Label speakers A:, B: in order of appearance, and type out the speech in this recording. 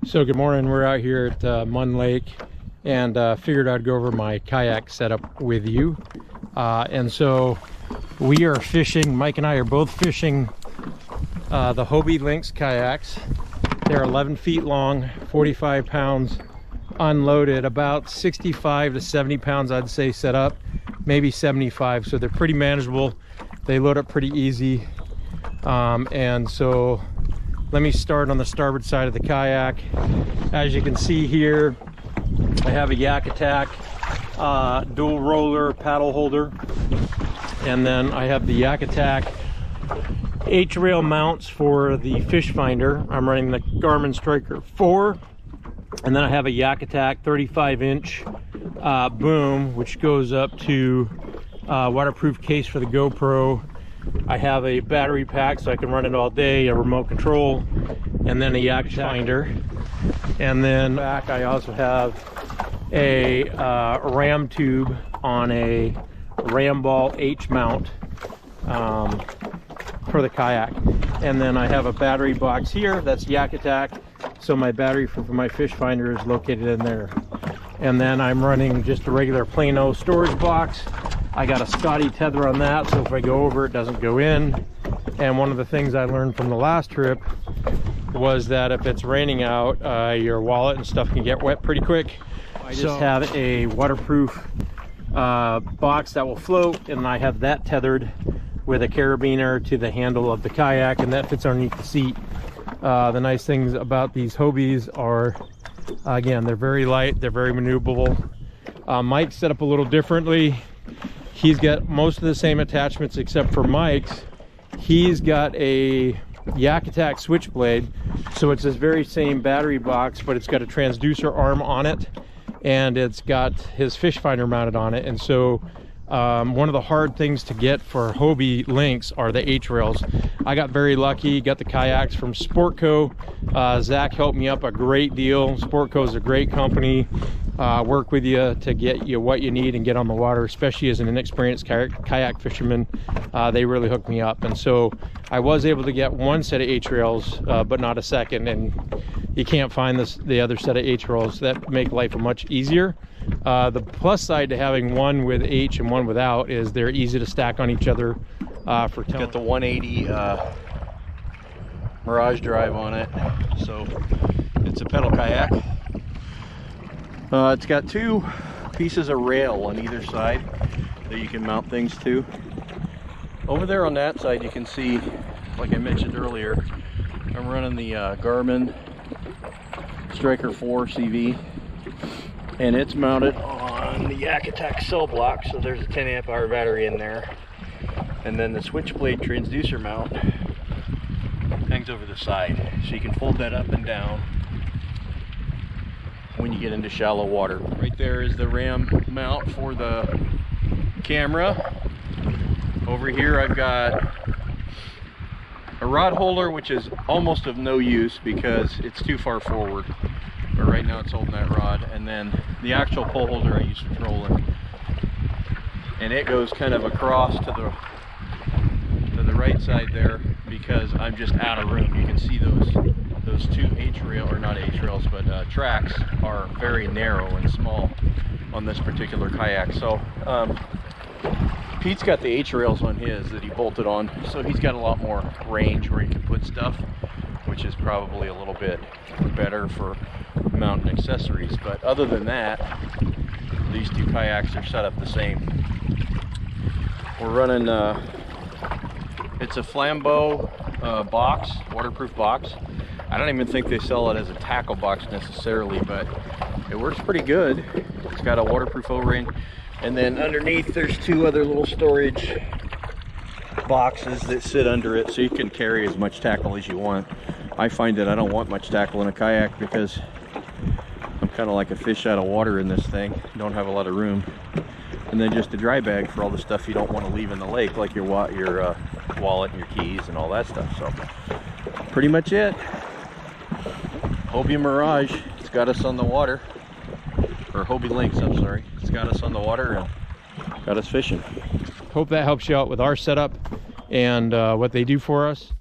A: So good morning. We're out here at Munn Lake and figured I'd go over my kayak setup with you. And so we are fishing, Mike and I are both fishing the Hobie Lynx kayaks. They're 11 feet long, 45 pounds unloaded, about 65 to 70 pounds I'd say set up, maybe 75. So they're pretty manageable. They load up pretty easy. And so let me start on the starboard side of the kayak. As you can see here, I have a Yak Attack dual roller paddle holder, and then I have the Yak Attack H-rail mounts for the fish finder. I'm running the Garmin Striker 4, and then I have a Yak Attack 35-inch boom, which goes up to waterproof case for the GoPro. I have a battery pack so I can run it all day, a remote control, and then a Yak finder. And then back I also have a ram tube on a ram ball H mount for the kayak. And then I have a battery box here that's Yak Attack, so my battery for my fish finder is located in there. And then I'm running just a regular plain old storage box. I got a Scotty tether on that, so if I go over, it doesn't go in. And one of the things I learned from the last trip was that if it's raining out, your wallet and stuff can get wet pretty quick. I just have a waterproof box that will float, and I have that tethered with a carabiner to the handle of the kayak, and that fits underneath the seat. The nice things about these Hobies are, again, they're very light, they're very maneuverable. Mike's set up a little differently. He's got most of the same attachments except for Mike's. He's got a Yak Attack switchblade, so it's this very same battery box, but it's got a transducer arm on it, and it's got his fish finder mounted on it. And so one of the hard things to get for Hobie Lynx are the H-rails. I got very lucky, got the kayaks from Sportco. Zach helped me up a great deal. Sportco is a great company. Work with you to get you what you need and get on the water, especially as an inexperienced kayak fisherman. They really hooked me up, and so I was able to get one set of H-rails, but not a second, and you can't find the other set of H-rails. That make life much easier. The plus side to having one with H and one without is they're easy to stack on each other for towing.
B: Got the 180 Mirage drive on it, so it's a pedal kayak. It's got two pieces of rail on either side that you can mount things to. Over there on that side you can see, like I mentioned earlier, I'm running the Garmin Striker 4 CV, and it's mounted on the Yak Attack cell block, so there's a 10 amp hour battery in there. And then the switchblade transducer mount hangs over the side, so you can fold that up and down when you get into shallow water. Right there is the ram mount for the camera. Over here I've got a rod holder, which is almost of no use because it's too far forward, but right now it's holding that rod. And then the actual pole holder I use for trolling, and it goes kind of across to the right side there because I'm just out of room. You can see those two H-rail, or not H-rails, but tracks are very narrow and small on this particular kayak. So Pete's got the H-rails on his that he bolted on, so he's got a lot more range where he can put stuff, which is probably a little bit better for mountain accessories. But other than that, these two kayaks are set up the same. We're running it's a Flambeau box, waterproof box. I don't even think they sell it as a tackle box necessarily, but it works pretty good. It's got a waterproof O-ring, and then underneath there's two other little storage boxes that sit under it, so you can carry as much tackle as you want. I find that I don't want much tackle in a kayak because I'm kind of like a fish out of water in this thing. Don't have a lot of room. And then just a dry bag for all the stuff you don't want to leave in the lake, like your wallet and your keys and all that stuff. So pretty much it. Hobie Mirage, it's got us on the water, or Hobie Lynx, I'm sorry. It's got us on the water and got us fishing.
A: Hope that helps you out with our setup and what they do for us.